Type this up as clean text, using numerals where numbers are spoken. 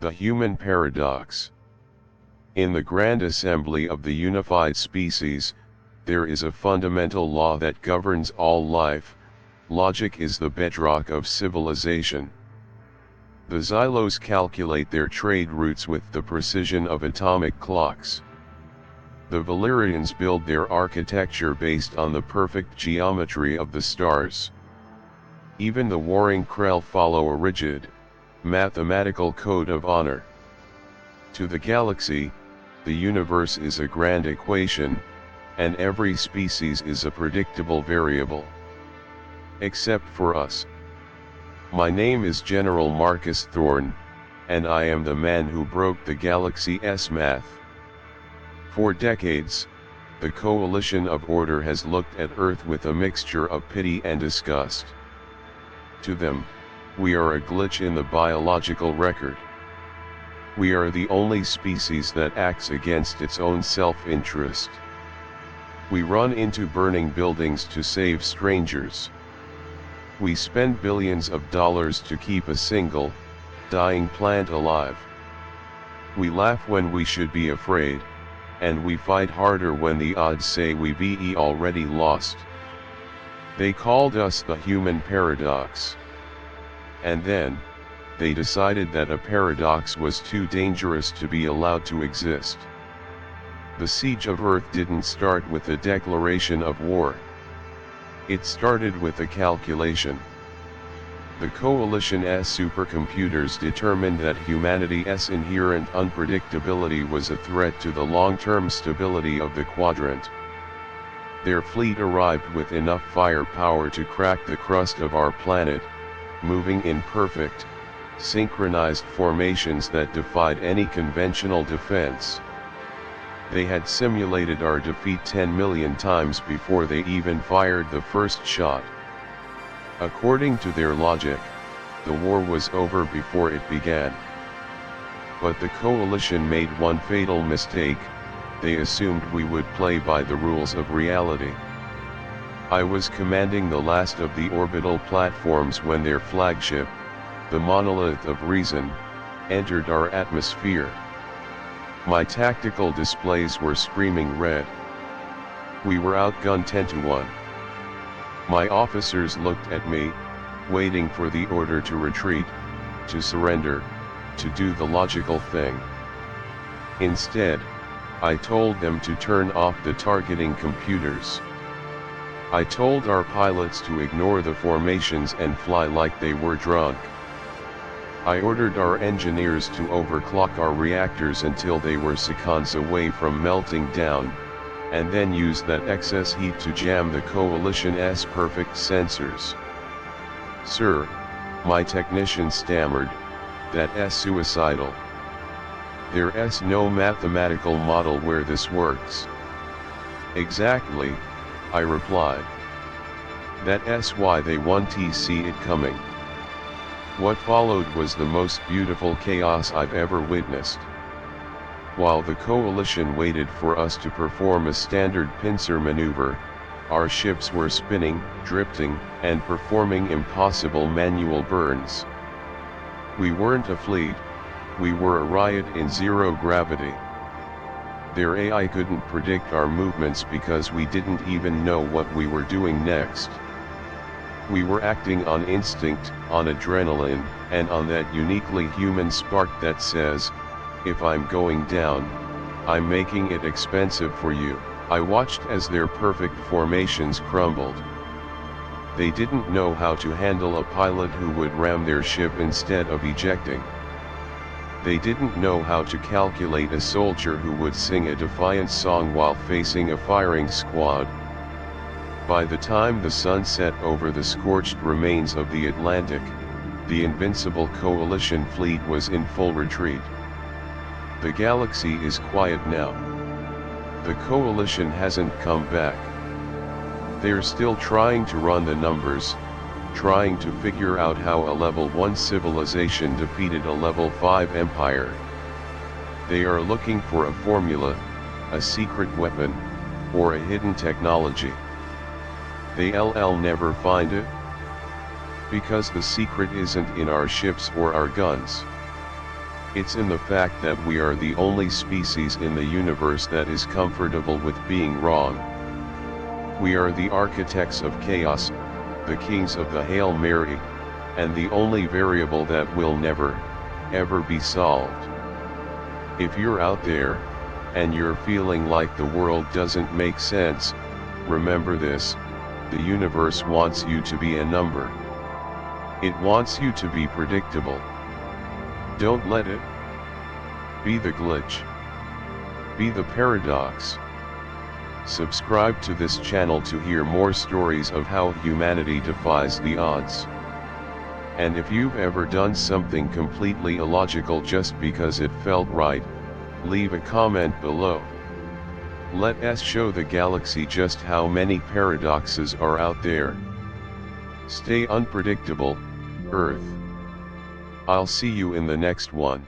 The human paradox. In the grand assembly of the unified species, there is a fundamental law that governs all life. Logic is the bedrock of civilization. The Xylos calculate their trade routes with the precision of atomic clocks. The Valyrians build their architecture based on the perfect geometry of the stars. Even the warring Krell follow a rigid, mathematical code of honor. To the galaxy, the universe is a grand equation, and every species is a predictable variable. Except for us. My name is General Marcus Thorne, and I am the man who broke the galaxy's math. For decades, the coalition of order has looked at Earth with a mixture of pity and disgust. To them, we are a glitch in the biological record. We are the only species that acts against its own self-interest. We run into burning buildings to save strangers. We spend billions of dollars to keep a single, dying plant alive. We laugh when we should be afraid, and we fight harder when the odds say we've already lost. They called us the human paradox. And then, they decided that a paradox was too dangerous to be allowed to exist. The siege of Earth didn't start with a declaration of war. It started with a calculation. The coalition's supercomputers determined that humanity's inherent unpredictability was a threat to the long-term stability of the quadrant. Their fleet arrived with enough firepower to crack the crust of our planet, moving in perfect, synchronized formations that defied any conventional defense. They had simulated our defeat 10 million times before they even fired the first shot. According to their logic, the war was over before it began. But the coalition made one fatal mistake: they assumed we would play by the rules of reality. I was commanding the last of the orbital platforms when their flagship, the Monolith of Reason, entered our atmosphere. My tactical displays were screaming red. We were outgunned 10-1. My officers looked at me, waiting for the order to retreat, to surrender, to do the logical thing. Instead, I told them to turn off the targeting computers. I told our pilots to ignore the formations and fly like they were drunk. I ordered our engineers to overclock our reactors until they were seconds away from melting down, and then use that excess heat to jam the coalition's perfect sensors. Sir, my technician stammered, that's suicidal. There's no mathematical model where this works. Exactly, I replied. That's why they won't see it coming. What followed was the most beautiful chaos I've ever witnessed. While the coalition waited for us to perform a standard pincer maneuver, our ships were spinning, drifting, and performing impossible manual burns. We weren't a fleet, we were a riot in zero gravity. Their AI couldn't predict our movements because we didn't even know what we were doing next. We were acting on instinct, on adrenaline, and on that uniquely human spark that says, if I'm going down, I'm making it expensive for you. I watched as their perfect formations crumbled. They didn't know how to handle a pilot who would ram their ship instead of ejecting. They didn't know how to calculate a soldier who would sing a defiant song while facing a firing squad. By the time the sun set over the scorched remains of the Atlantic, the invincible coalition fleet was in full retreat. The galaxy is quiet now. The coalition hasn't come back. They're still trying to run the numbers, trying to figure out how a level 1 civilization defeated a level 5 empire. They are looking for a formula, a secret weapon, or a hidden technology. They'll never find it. Because the secret isn't in our ships or our guns. It's in the fact that we are the only species in the universe that is comfortable with being wrong. We are the architects of chaos, the kings of the Hail Mary, and the only variable that will never, ever be solved. If you're out there, and you're feeling like the world doesn't make sense, remember this: the universe wants you to be a number. It wants you to be predictable. Don't let it. Be the glitch. Be the paradox. Subscribe to this channel to hear more stories of how humanity defies the odds. And if you've ever done something completely illogical just because it felt right, leave a comment below. Let us show the galaxy just how many paradoxes are out there. Stay unpredictable, Earth. I'll see you in the next one.